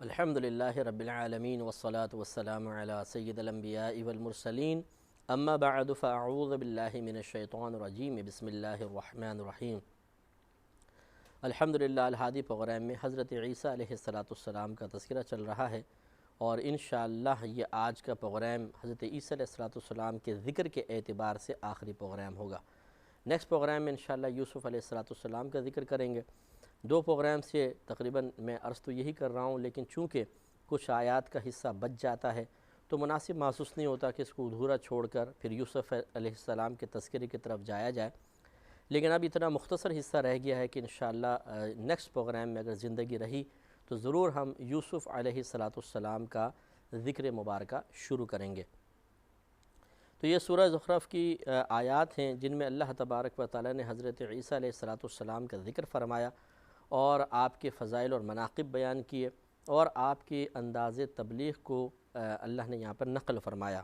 الحمدللہ رب العالمین والصلاة والسلام علی سید الانبیاء والمرسلین اما بعد فاعوذ باللہ من الشیطان الرجیم بسم اللہ الرحمن الرحیم۔ الحمدللہ الہادی پروگرام میں حضرت عیسیٰ علیہ السلام کا تذکرہ چل رہا ہے، اور انشاءاللہ یہ آج کا پروگرام حضرت عیسیٰ علیہ السلام کے ذکر کے اعتبار سے آخری پروگرام ہوگا۔ نیکسٹ پروگرام میں انشاءاللہ یوسف علیہ السلام کا ذکر کریں گے۔ دو پروگرام سے تقریباً میں عرض تو یہی کر رہا ہوں، لیکن چونکہ کچھ آیات کا حصہ بچ جاتا ہے تو مناسب محسوس نہیں ہوتا کہ اس کو ادھورا چھوڑ کر پھر یوسف علیہ السلام کے تذکرے کی طرف جایا جائے، لیکن اب اتنا مختصر حصہ رہ گیا ہے کہ انشاءاللہ نیکسٹ پروگرام میں اگر زندگی رہی تو ضرور ہم یوسف علیہ السلام کا ذکر مبارکہ شروع کریں گے۔ تو یہ سورہ زخرف کی آیات ہیں جن میں اللہ تبارک و تعالی نے حضرت عیسیٰ علیہ السلام کا ذکر فرمایا اور آپ کے فضائل اور مناقب بیان کیے، اور آپ کے انداز تبلیغ کو اللہ نے یہاں پر نقل فرمایا۔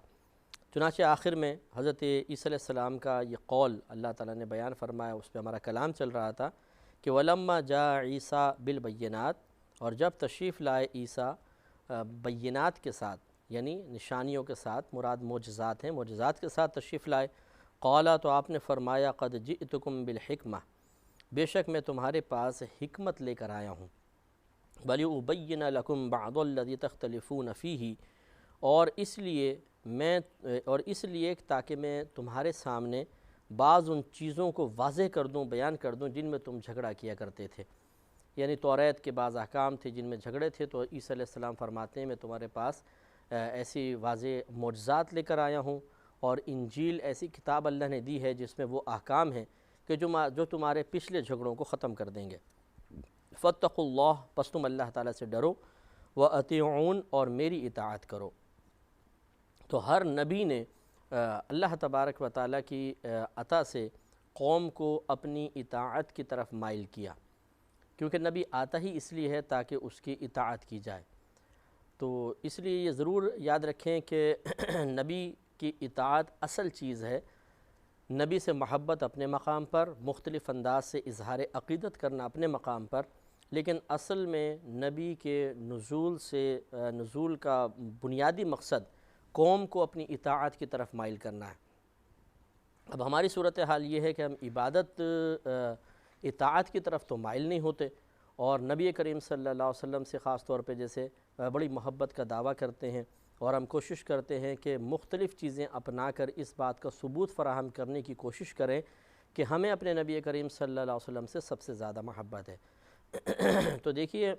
چنانچہ آخر میں حضرت عیسیٰ علیہ السلام کا یہ قول اللہ تعالیٰ نے بیان فرمایا، اس پہ ہمارا کلام چل رہا تھا کہ وَلَمَّا جَاءَ عِيسَىٰ بِالْبَيِّنَاتِ، اور جب تشریف لائے عیسیٰ بینات کے ساتھ، یعنی نشانیوں کے ساتھ، مراد معجزات ہیں، معجزات کے ساتھ تشریف لائے، قَالَ، تو آپ نے فرمایا قَدْ جِئْتُكُمْ بِالْحِكْمَةِ، بے شک میں تمہارے پاس حکمت لے کر آیا ہوں، وَلِأُبَيِّنَ لَكُمْ بَعْضَ الَّذِي تَخْتَلِفُونَ فِيهِ، اور اس لیے تاکہ میں تمہارے سامنے بعض ان چیزوں کو واضح کر دوں، بیان کر دوں جن میں تم جھگڑا کیا کرتے تھے، یعنی توریت کے بعض احکام تھے جن میں جھگڑے تھے، تو عیسیٰ علیہ السلام فرماتے ہیں میں تمہارے پاس ایسی واضح معجزات لے کر آیا ہوں، اور انجیل ایسی کتاب اللہ نے دی ہے جس میں وہ احکام ہیں کہ جو تمہارے پچھلے جھگڑوں کو ختم کر دیں گے۔ فَاتَّقُوا اللَّهَ، پس تم اللہ تعالیٰ سے ڈرو، وَأَطِیعُونِ، اور میری اطاعت کرو۔ تو ہر نبی نے اللہ تبارک و تعالیٰ کی عطا سے قوم کو اپنی اطاعت کی طرف مائل کیا، کیونکہ نبی آتا ہی اس لیے ہے تاکہ اس کی اطاعت کی جائے۔ تو اس لیے یہ ضرور یاد رکھیں کہ نبی کی اطاعت اصل چیز ہے۔ نبی سے محبت اپنے مقام پر، مختلف انداز سے اظہار عقیدت کرنا اپنے مقام پر، لیکن اصل میں نبی کے نزول کا بنیادی مقصد قوم کو اپنی اطاعت کی طرف مائل کرنا ہے۔ اب ہماری صورتحال یہ ہے کہ ہم اطاعت کی طرف تو مائل نہیں ہوتے، اور نبی کریم صلی اللہ علیہ وسلم سے خاص طور پہ جیسے بڑی محبت کا دعویٰ کرتے ہیں، اور ہم کوشش کرتے ہیں کہ مختلف چیزیں اپنا کر اس بات کا ثبوت فراہم کرنے کی کوشش کریں کہ ہمیں اپنے نبی کریم صلی اللہ علیہ وسلم سے سب سے زیادہ محبت ہے۔ تو دیکھیے،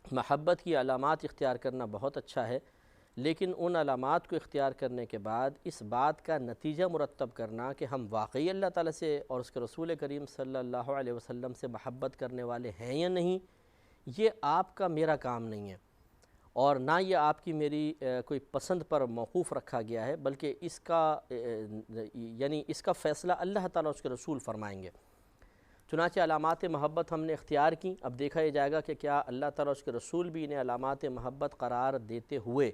محبت کی علامات اختیار کرنا بہت اچھا ہے، لیکن ان علامات کو اختیار کرنے کے بعد اس بات کا نتیجہ مرتب کرنا کہ ہم واقعی اللہ تعالیٰ سے اور اس کے رسول کریم صلی اللہ علیہ وسلم سے محبت کرنے والے ہیں یا نہیں، یہ آپ کا میرا کام نہیں ہے، اور نہ یہ آپ کی میری کوئی پسند پر موقوف رکھا گیا ہے، بلکہ اس کا فیصلہ اللہ تعالیٰ اس کے رسول فرمائیں گے۔ چنانچہ علامات محبت ہم نے اختیار کی، اب دیکھا یہ جائے گا کہ کیا اللہ تعالیٰ اس کے رسول بھی انہیں علامات محبت قرار دیتے ہوئے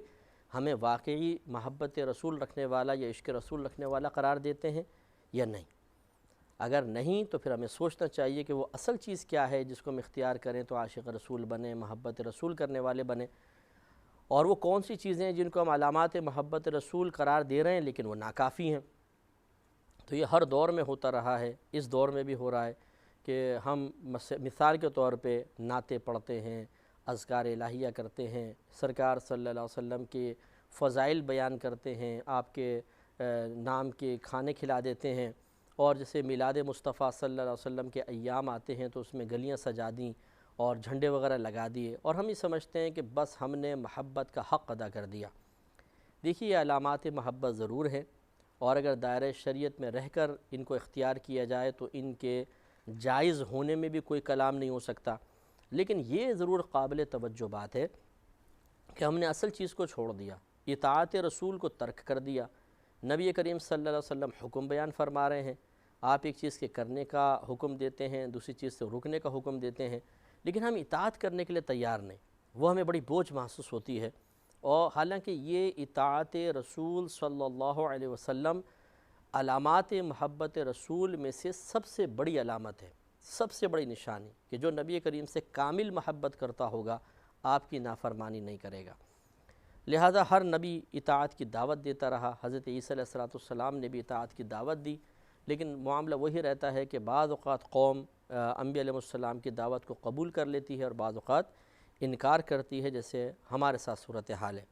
ہمیں واقعی محبت رسول رکھنے والا یا عشق رسول رکھنے والا قرار دیتے ہیں یا نہیں۔ اگر نہیں تو پھر ہمیں سوچنا چاہیے کہ وہ اصل چیز کیا ہے جس کو ہم اختیار کریں تو عاشق رسول بنیں، محبت رسول کرنے والے بنیں، اور وہ کون سی چیزیں ہیں جن کو ہم علامات محبت رسول قرار دے رہے ہیں لیکن وہ ناکافی ہیں۔ تو یہ ہر دور میں ہوتا رہا ہے، اس دور میں بھی ہو رہا ہے کہ ہم مثال کے طور پہ نعتیں پڑھتے ہیں، اذکار الہیہ کرتے ہیں، سرکار صلی اللہ علیہ وسلم کے فضائل بیان کرتے ہیں، آپ کے نام کے کھانے کھلا دیتے ہیں، اور جیسے میلاد مصطفیٰ صلی اللہ علیہ وسلم کے ایام آتے ہیں تو اس میں گلیاں سجا دیں اور جھنڈے وغیرہ لگا دیے، اور ہم یہ سمجھتے ہیں کہ بس ہم نے محبت کا حق ادا کر دیا۔ دیکھیے، یہ علامات محبت ضرور ہیں، اور اگر دائرہ شریعت میں رہ کر ان کو اختیار کیا جائے تو ان کے جائز ہونے میں بھی کوئی کلام نہیں ہو سکتا، لیکن یہ ضرور قابل توجہ بات ہے کہ ہم نے اصل چیز کو چھوڑ دیا، اطاعت رسول کو ترک کر دیا۔ نبی کریم صلی اللہ علیہ وسلم حکم بیان فرما رہے ہیں، آپ ایک چیز کے کرنے کا حکم دیتے ہیں، دوسری چیز سے رکنے کا حکم دیتے ہیں، لیکن ہم اطاعت کرنے کے لیے تیار نہیں، وہ ہمیں بڑی بوجھ محسوس ہوتی ہے۔ اور حالانکہ یہ اطاعت رسول صلی اللہ علیہ وسلم علامات محبت رسول میں سے سب سے بڑی علامت ہے، سب سے بڑی نشانی، کہ جو نبی کریم سے کامل محبت کرتا ہوگا، آپ کی نافرمانی نہیں کرے گا۔ لہٰذا ہر نبی اطاعت کی دعوت دیتا رہا، حضرت عیسیٰ علیہ السلام نے بھی اطاعت کی دعوت دی، لیکن معاملہ وہی رہتا ہے کہ بعض اوقات قوم انبیاء علیہ السلام کی دعوت کو قبول کر لیتی ہے اور بعض اوقات انکار کرتی ہے، جیسے ہمارے ساتھ صورتحال ہے۔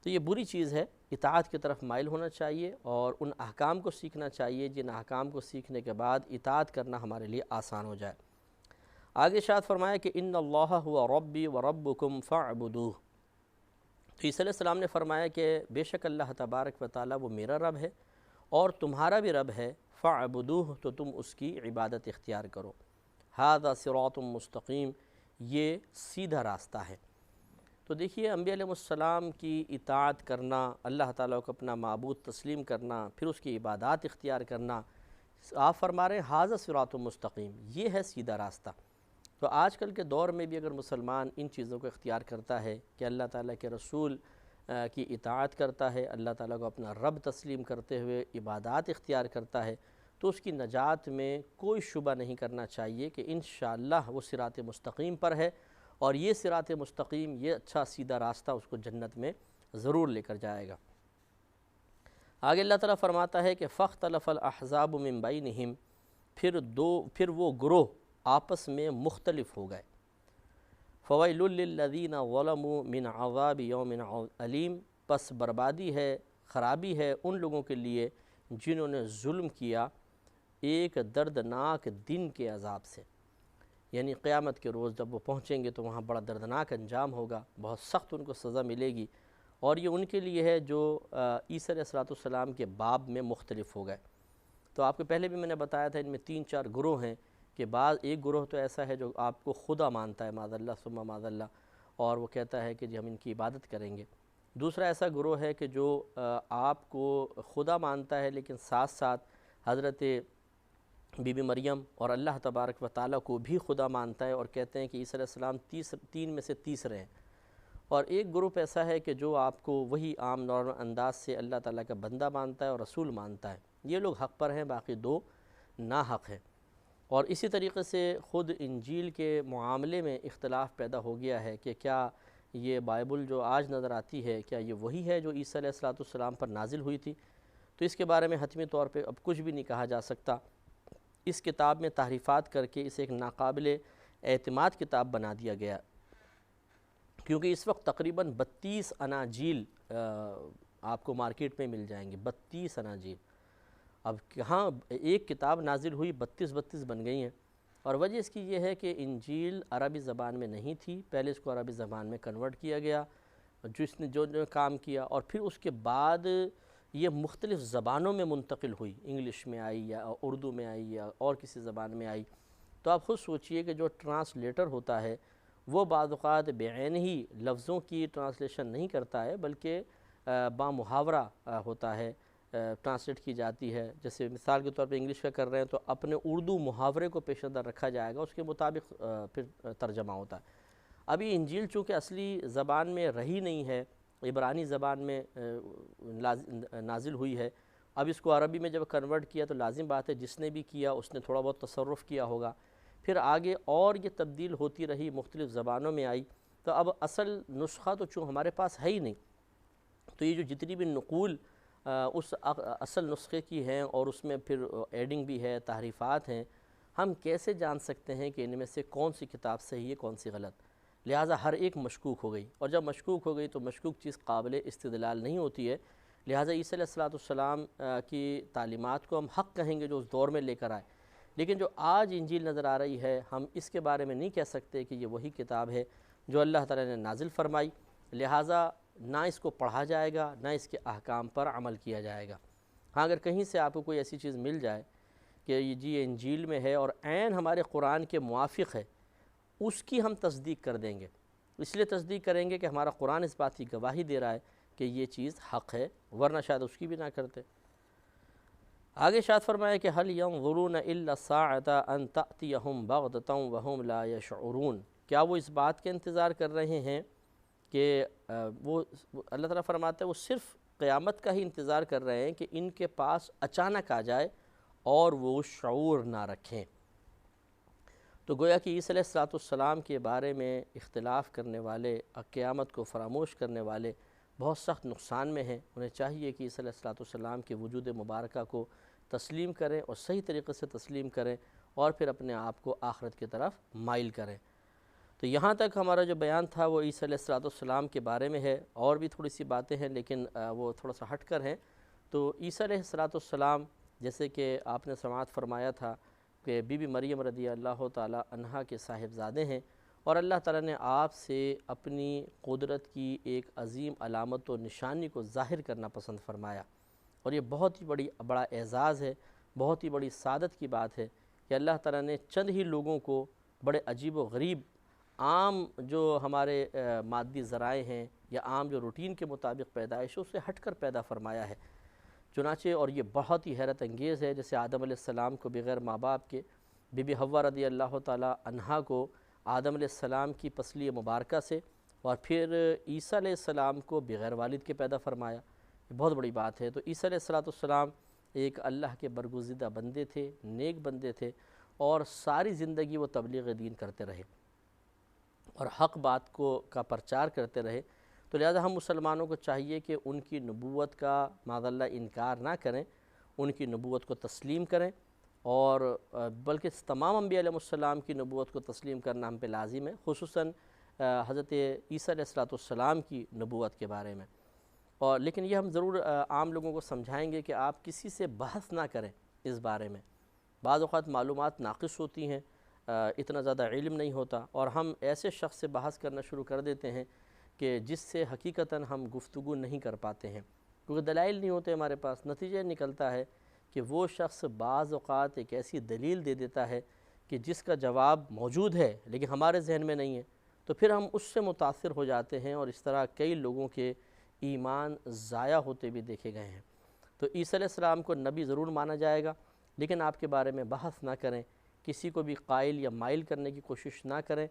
تو یہ بری چیز ہے، اطاعت کی طرف مائل ہونا چاہیے اور ان احکام کو سیکھنا چاہیے جن احکام کو سیکھنے کے بعد اطاعت کرنا ہمارے لیے آسان ہو جائے۔ آگے ارشاد فرمایا کہ ان اللہ هو ربی وربکم فاعبدوہ۔ تو عیسیٰ علیہ السلام نے فرمایا کہ بے شک اللہ تبارک و تعالیٰ وہ میرا رب ہے اور تمہارا بھی رب ہے، فاعبدوہ تو تم اس کی عبادت اختیار کرو۔ ھذا صراط مستقیم، یہ سیدھا راستہ ہے۔ تو دیکھیے انبیاء علیہ السلام کی اطاعت کرنا، اللہ تعالیٰ کو اپنا معبود تسلیم کرنا، پھر اس کی عبادات اختیار کرنا، آپ فرما رہے ہیں ھذا صراط مستقیم، یہ ہے سیدھا راستہ۔ تو آج کل کے دور میں بھی اگر مسلمان ان چیزوں کو اختیار کرتا ہے کہ اللہ تعالیٰ کے رسول کی اطاعت کرتا ہے، اللہ تعالیٰ کو اپنا رب تسلیم کرتے ہوئے عبادات اختیار کرتا ہے، تو اس کی نجات میں کوئی شبہ نہیں کرنا چاہیے کہ انشاءاللہ وہ صراط مستقیم پر ہے، اور یہ صراط مستقیم، یہ اچھا سیدھا راستہ اس کو جنت میں ضرور لے کر جائے گا۔ آگے اللہ تعالیٰ فرماتا ہے کہ فاختلف الاحزاب من بینہم، پھر وہ گروہ آپس میں مختلف ہو گئے۔ فویل للذین ظلموا من عذاب یوم علیم، پس بربادی ہے، خرابی ہے ان لوگوں کے لیے جنہوں نے ظلم کیا ایک دردناک دن کے عذاب سے۔ یعنی قیامت کے روز جب وہ پہنچیں گے تو وہاں بڑا دردناک انجام ہوگا، بہت سخت ان کو سزا ملے گی، اور یہ ان کے لیے ہے جو عیسیٰ علیہ السلام کے باب میں مختلف ہو گئے۔ تو آپ کو پہلے بھی میں نے بتایا تھا ان میں 3-4 گروہ ہیں، کہ بعض ایک گروہ تو ایسا ہے جو آپ کو خدا مانتا ہے، معاذ اللہ ثم معاذ اللہ، اور وہ کہتا ہے کہ جی ہم ان کی عبادت کریں گے۔ دوسرا ایسا گروہ ہے کہ جو آپ کو خدا مانتا ہے لیکن ساتھ ساتھ حضرت بی بی مریم اور اللہ تبارک و تعالیٰ کو بھی خدا مانتا ہے، اور کہتے ہیں کہ عیسیٰ علیہ السلام تین میں سے تیسرے ہیں۔ اور ایک گروپ ایسا ہے کہ جو آپ کو وہی عام نارمل انداز سے اللہ تعالیٰ کا بندہ مانتا ہے اور رسول مانتا ہے۔ یہ لوگ حق پر ہیں، باقی 2 ناحق ہیں۔ اور اسی طریقے سے خود انجیل کے معاملے میں اختلاف پیدا ہو گیا ہے کہ کیا یہ بائبل جو آج نظر آتی ہے کیا یہ وہی ہے جو عیسیٰ علیہ السلام پر نازل ہوئی تھی؟ تو اس کے بارے میں حتمی طور پہ اب کچھ بھی نہیں کہا جا سکتا۔ اس کتاب میں تحریفات کر کے اسے ایک ناقابل اعتماد کتاب بنا دیا گیا، کیونکہ اس وقت تقریباً 32 اناجیل آپ کو مارکیٹ میں مل جائیں گے، 32 اناجیل۔ اب کہاں ایک کتاب نازل ہوئی 32 بن گئی ہیں، اور وجہ اس کی یہ ہے کہ انجیل عربی زبان میں نہیں تھی، پہلے اس کو عربی زبان میں کنورٹ کیا گیا، جس نے جو کام کیا، اور پھر اس کے بعد یہ مختلف زبانوں میں منتقل ہوئی، انگلش میں آئی یا اردو میں آئی یا اور کسی زبان میں آئی۔ تو آپ خود سوچئے کہ جو ٹرانسلیٹر ہوتا ہے وہ بعض اوقات بعین ہی لفظوں کی ٹرانسلیشن نہیں کرتا ہے، بلکہ بامحاورہ ہوتا ہے، ٹرانسلیٹ کی جاتی ہے۔ جیسے مثال کے طور پہ انگلش کا کر رہے ہیں تو اپنے اردو محاورے کو پیش نظر رکھا جائے گا، اس کے مطابق پھر ترجمہ ہوتا ہے۔ ابھی انجیل چونکہ اصلی زبان میں رہی نہیں ہے، عبرانی زبان میں نازل ہوئی ہے، اب اس کو عربی میں جب کنورٹ کیا تو لازم بات ہے جس نے بھی کیا اس نے تھوڑا بہت تصرف کیا ہوگا، پھر آگے اور یہ تبدیل ہوتی رہی، مختلف زبانوں میں آئی، تو اب اصل نسخہ تو چون ہمارے پاس ہے ہی نہیں، تو یہ جو جتنی بھی نقول اس اصل نسخے کی ہیں اور اس میں پھر ایڈنگ بھی ہے، تحریفات ہیں، ہم کیسے جان سکتے ہیں کہ ان میں سے کون سی کتاب صحیح ہے کون سی غلط؟ لہٰذا ہر ایک مشکوک ہو گئی، اور جب مشکوک ہو گئی تو مشکوک چیز قابل استدلال نہیں ہوتی ہے۔ لہٰذا عیسیٰ علیہ السلام کی تعلیمات کو ہم حق کہیں گے جو اس دور میں لے کر آئے، لیکن جو آج انجیل نظر آ رہی ہے ہم اس کے بارے میں نہیں کہہ سکتے کہ یہ وہی کتاب ہے جو اللہ تعالیٰ نے نازل فرمائی، لہٰذا نہ اس کو پڑھا جائے گا نہ اس کے احکام پر عمل کیا جائے گا۔ ہاں اگر کہیں سے آپ کو کوئی ایسی چیز مل جائے کہ یہ جی انجیل میں ہے اور عین ہمارے قرآن کے موافق ہے، اس کی ہم تصدیق کر دیں گے، اس لیے تصدیق کریں گے کہ ہمارا قرآن اس بات کی گواہی دے رہا ہے کہ یہ چیز حق ہے، ورنہ شاید اس کی بھی نہ کرتے۔ آگے ارشاد فرمایا کہ هل ينظرون الا الساعة ان تأتيهم بغتة وهم لا يشعرون، کیا وہ اس بات کے انتظار کر رہے ہیں کہ وہ اللہ تعالیٰ فرماتا ہے وہ صرف قیامت کا ہی انتظار کر رہے ہیں کہ ان کے پاس اچانک آ جائے اور وہ شعور نہ رکھیں۔ تو گویا کہ عیسیٰ علیہ السلام کے بارے میں اختلاف کرنے والے، قیامت کو فراموش کرنے والے بہت سخت نقصان میں ہیں۔ انہیں چاہیے کہ عیسیٰ علیہ السلام کے وجود مبارکہ کو تسلیم کریں اور صحیح طریقے سے تسلیم کریں، اور پھر اپنے آپ کو آخرت کی طرف مائل کریں۔ تو یہاں تک ہمارا جو بیان تھا وہ عیسیٰ علیہ السلام کے بارے میں ہے، اور بھی تھوڑی سی باتیں ہیں لیکن وہ تھوڑا سا ہٹ کر ہیں۔ تو عیسیٰ علیہ السلام جیسے کہ آپ نے سماعت فرمایا تھا کہ بی بی مریم رضی اللہ تعالی عنہا کے صاحبزادے ہیں، اور اللہ تعالیٰ نے آپ سے اپنی قدرت کی ایک عظیم علامت و نشانی کو ظاہر کرنا پسند فرمایا، اور یہ بہت ہی بڑا اعزاز ہے، بہت ہی بڑی سعادت کی بات ہے کہ اللہ تعالیٰ نے چند ہی لوگوں کو بڑے عجیب و غریب عام جو ہمارے مادی ذرائع ہیں یا عام جو روٹین کے مطابق پیدائش ہے اس سے ہٹ کر پیدا فرمایا ہے۔ چنانچہ اور یہ بہت ہی حیرت انگیز ہے، جیسے آدم علیہ السلام کو بغیر ماں باپ کے، بی بی حوا رضی اللہ تعالی عنہا کو آدم علیہ السلام کی پسلی مبارکہ سے، اور پھر عیسیٰ علیہ السلام کو بغیر والد کے پیدا فرمایا۔ یہ بہت بڑی بات ہے۔ تو عیسیٰ علیہ السلام ایک اللہ کے برگزیدہ بندے تھے، نیک بندے تھے، اور ساری زندگی وہ تبلیغ دین کرتے رہے اور حق بات کا پرچار کرتے رہے۔ تو لہذا ہم مسلمانوں کو چاہیے کہ ان کی نبوت کا معاذ اللہ انکار نہ کریں، ان کی نبوت کو تسلیم کریں، اور بلکہ تمام انبیاء علیہ السلام کی نبوت کو تسلیم کرنا ہم پہ لازم ہے، خصوصاً حضرت عیسیٰ علیہ السلام کی نبوت کے بارے میں۔ اور لیکن یہ ہم ضرور عام لوگوں کو سمجھائیں گے کہ آپ کسی سے بحث نہ کریں اس بارے میں۔ بعض اوقات معلومات ناقص ہوتی ہیں، اتنا زیادہ علم نہیں ہوتا، اور ہم ایسے شخص سے بحث کرنا شروع کر دیتے ہیں کہ جس سے حقیقتاً ہم گفتگو نہیں کر پاتے ہیں، کیونکہ دلائل نہیں ہوتے ہمارے پاس۔ نتیجہ نکلتا ہے کہ وہ شخص بعض اوقات ایک ایسی دلیل دے دیتا ہے کہ جس کا جواب موجود ہے لیکن ہمارے ذہن میں نہیں ہے، تو پھر ہم اس سے متاثر ہو جاتے ہیں، اور اس طرح کئی لوگوں کے ایمان ضائع ہوتے بھی دیکھے گئے ہیں۔ تو عیسیٰ علیہ السلام کو نبی ضرور مانا جائے گا، لیکن آپ کے بارے میں بحث نہ کریں، کسی کو بھی قائل یا مائل کرنے کی کوشش نہ کریں۔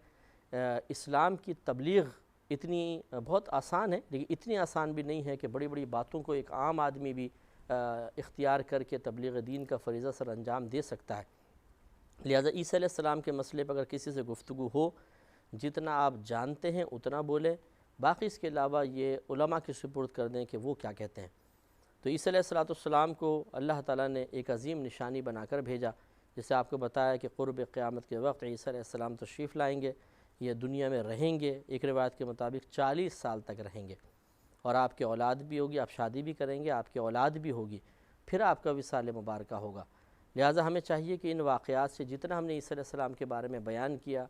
اسلام کی تبلیغ اتنی بہت آسان ہے، لیکن اتنی آسان بھی نہیں ہے کہ بڑی بڑی باتوں کو ایک عام آدمی بھی اختیار کر کے تبلیغ دین کا فریضہ سر انجام دے سکتا ہے۔ لہذا عیسیٰ علیہ السلام کے مسئلے پر اگر کسی سے گفتگو ہو، جتنا آپ جانتے ہیں اتنا بولیں، باقی اس کے علاوہ یہ علماء کی سپرد کر دیں کہ وہ کیا کہتے ہیں۔ تو عیسیٰ علیہ السلام کو اللہ تعالیٰ نے ایک عظیم نشانی بنا کر بھیجا، جسے آپ کو بتایا کہ قرب قیامت کے وقت عیسیٰ علیہ السلام تشریف لائیں گے، یہ دنیا میں رہیں گے، ایک روایت کے مطابق 40 سال تک رہیں گے، اور آپ کی اولاد بھی ہوگی، آپ شادی بھی کریں گے، آپ کی اولاد بھی ہوگی، پھر آپ کا وصال مبارکہ ہوگا۔ لہٰذا ہمیں چاہیے کہ ان واقعات سے جتنا ہم نے عیسیٰ علیہ السلام کے بارے میں بیان کیا،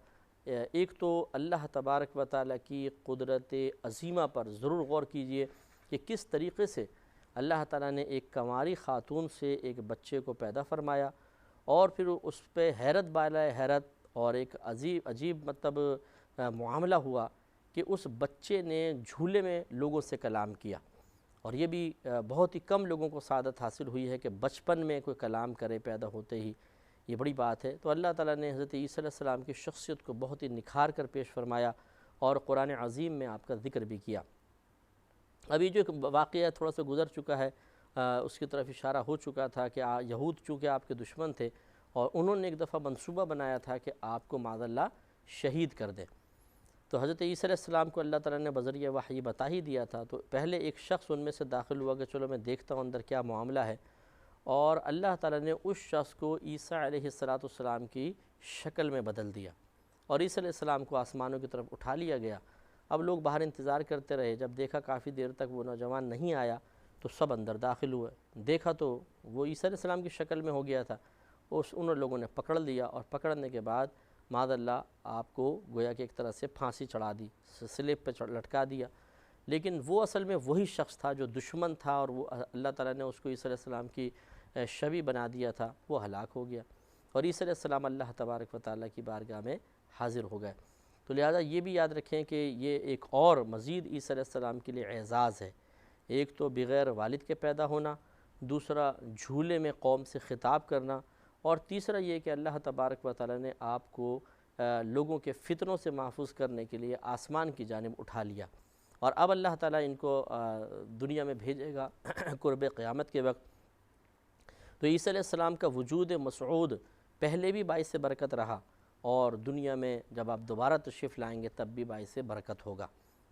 ایک تو اللہ تبارک و تعالیٰ کی قدرت عظیمہ پر ضرور غور کیجئے کہ کس طریقے سے اللہ تعالیٰ نے ایک کنواری خاتون سے ایک بچے کو پیدا فرمایا، اور پھر اس پہ حیرت بالائے حیرت اور ایک عجیب مطلب معاملہ ہوا کہ اس بچے نے جھولے میں لوگوں سے کلام کیا، اور یہ بھی بہت ہی کم لوگوں کو سعادت حاصل ہوئی ہے کہ بچپن میں کوئی کلام کرے پیدا ہوتے ہی، یہ بڑی بات ہے۔ تو اللہ تعالیٰ نے حضرت عیسیٰ علیہ السلام کی شخصیت کو بہت ہی نکھار کر پیش فرمایا، اور قرآن عظیم میں آپ کا ذکر بھی کیا۔ ابھی جو ایک واقعہ تھوڑا سا گزر چکا ہے، اس کی طرف اشارہ ہو چکا تھا کہ یہود چونکہ آپ کے دشمن تھے، اور انہوں نے ایک دفعہ منصوبہ بنایا تھا کہ آپ کو معاذ اللہ شہید کر دیں۔ تو حضرت عیسیٰ علیہ السلام کو اللہ تعالیٰ نے بذریعہ وحی بتا ہی دیا تھا، تو پہلے ایک شخص ان میں سے داخل ہوا کہ چلو میں دیکھتا ہوں اندر کیا معاملہ ہے، اور اللہ تعالیٰ نے اس شخص کو عیسیٰ علیہ السلام کی شکل میں بدل دیا، اور عیسیٰ علیہ السلام کو آسمانوں کی طرف اٹھا لیا گیا۔ اب لوگ باہر انتظار کرتے رہے، جب دیکھا کافی دیر تک وہ نوجوان نہیں آیا تو سب اندر داخل ہوئے، دیکھا تو وہ عیسیٰ علیہ السلام کی شکل میں ہو گیا تھا۔ ان لوگوں نے پکڑ لیا، اور پکڑنے کے بعد معاذ اللہ آپ کو گویا کہ ایک طرح سے پھانسی چڑھا دی، سلیب پہ لٹکا دیا۔ لیکن وہ اصل میں وہی شخص تھا جو دشمن تھا، اور وہ اللہ تعالیٰ نے اس کو عیسیٰ علیہ السلام کی شبیہ بنا دیا تھا، وہ ہلاک ہو گیا، اور عیسیٰ علیہ السلام اللہ تبارک و تعالیٰ کی بارگاہ میں حاضر ہو گئے۔ تو لہذا یہ بھی یاد رکھیں کہ یہ ایک اور مزید عیسیٰ علیہ السلام کے لیے اعزاز ہے، ایک تو بغیر والد کے پیدا ہونا، دوسرا جھولے میں قوم سے خطاب کرنا، اور تیسرا یہ کہ اللہ تبارک و تعالیٰ نے آپ کو لوگوں کے فتنوں سے محفوظ کرنے کے لیے آسمان کی جانب اٹھا لیا، اور اب اللہ تعالیٰ ان کو دنیا میں بھیجے گا قرب قیامت کے وقت۔ تو عیسیٰ علیہ السلام کا وجود مسعود پہلے بھی باعث برکت رہا، اور دنیا میں جب آپ دوبارہ تشریف لائیں گے تب بھی باعث برکت ہوگا،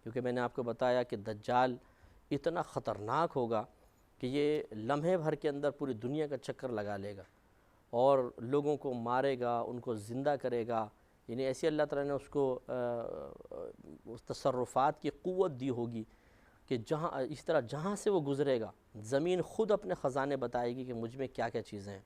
کیونکہ میں نے آپ کو بتایا کہ دجال اتنا خطرناک ہوگا کہ یہ لمحے بھر کے اندر پوری دنیا کا چکر لگا لے گا اور لوگوں کو مارے گا، ان کو زندہ کرے گا، یعنی ایسی اللہ تعالیٰ نے اس کو اس تصرفات کی قوت دی ہوگی کہ جہاں اس طرح جہاں سے وہ گزرے گا زمین خود اپنے خزانے بتائے گی کہ مجھ میں کیا کیا چیزیں ہیں،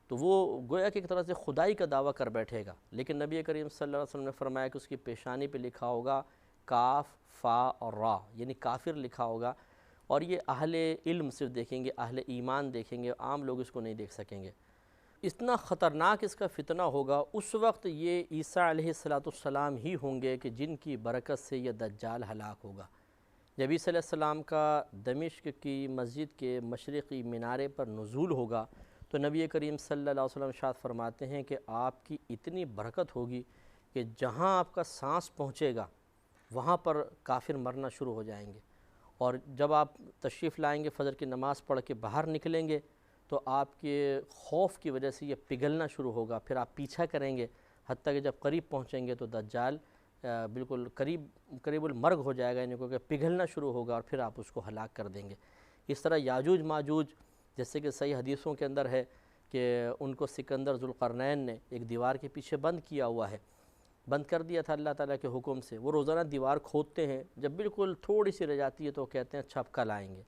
تو وہ گویا کہ ایک طرح سے خدائی کا دعویٰ کر بیٹھے گا، لیکن نبی کریم صلی اللہ علیہ وسلم نے فرمایا کہ اس کی پیشانی پہ لکھا ہوگا کاف فا اور را، یعنی کافر لکھا ہوگا، اور یہ اہل علم صرف دیکھیں گے، اہل ایمان دیکھیں گے، عام لوگ اس کو نہیں دیکھ سکیں گے۔ اتنا خطرناک اس کا فتنہ ہوگا، اس وقت یہ عیسیٰ علیہ السلام ہی ہوں گے کہ جن کی برکت سے یہ دجال ہلاک ہوگا۔ جب عیسیٰ علیہ السلام کا دمشق کی مسجد کے مشرقی مینارے پر نزول ہوگا تو نبی کریم صلی اللہ علیہ وسلم ارشاد فرماتے ہیں کہ آپ کی اتنی برکت ہوگی کہ جہاں آپ کا سانس پہنچے گا وہاں پر کافر مرنا شروع ہو جائیں گے، اور جب آپ تشریف لائیں گے فجر کی نماز پڑھ کے باہر نکلیں گے تو آپ کے خوف کی وجہ سے یہ پگھلنا شروع ہوگا، پھر آپ پیچھا کریں گے حتیٰ کہ جب قریب پہنچیں گے تو دجال بالکل قریب المرگ ہو جائے گا، یعنی کہ پگھلنا شروع ہوگا اور پھر آپ اس کو ہلاک کر دیں گے۔ اس طرح یاجوج ماجوج جیسے کہ صحیح حدیثوں کے اندر ہے کہ ان کو سکندر ذوالقرنین نے ایک دیوار کے پیچھے بند کیا ہوا ہے، بند کر دیا تھا اللہ تعالیٰ کے حکم سے، وہ روزانہ دیوار کھودتے ہیں، جب بالکل تھوڑی سی رہ جاتی ہے تو وہ کہتے ہیں اچھا اب کل آئیں گے،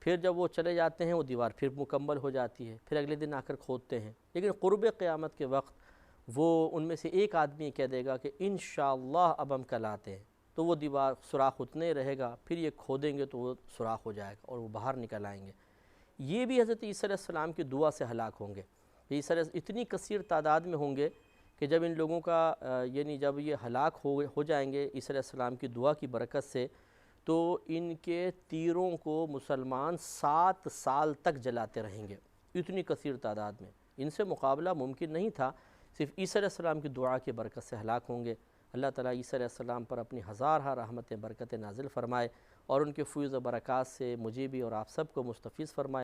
پھر جب وہ چلے جاتے ہیں وہ دیوار پھر مکمل ہو جاتی ہے، پھر اگلے دن آ کر کھودتے ہیں، لیکن قرب قیامت کے وقت وہ ان میں سے ایک آدمی کہہ دے گا کہ انشاءاللہ اب ہم کل آتے ہیں، تو وہ دیوار سوراخ اتنے رہے گا، پھر یہ کھودیں گے تو وہ سوراخ ہو جائے گا اور وہ باہر نکل آئیں گے۔ یہ بھی حضرت عیسیٰ علیہ السلام کی دعا سے ہلاک ہوں گے، عیسیٰ علیہ اتنی کثیر تعداد میں ہوں گے کہ جب ان لوگوں کا یعنی جب یہ ہلاک ہو جائیں گے عیسیٰ علیہ السلام کی دعا کی برکت سے، تو ان کے تیروں کو مسلمان 7 سال تک جلاتے رہیں گے، اتنی کثیر تعداد میں، ان سے مقابلہ ممکن نہیں تھا، صرف عیسیٰ علیہ السلام کی دعا کی برکت سے ہلاک ہوں گے۔ اللہ تعالیٰ عیسیٰ علیہ السلام پر اپنی ہزارہ رحمتیں برکتیں نازل فرمائے اور ان کے فیض و برکات سے مجھے بھی اور آپ سب کو مستفیض فرمائے۔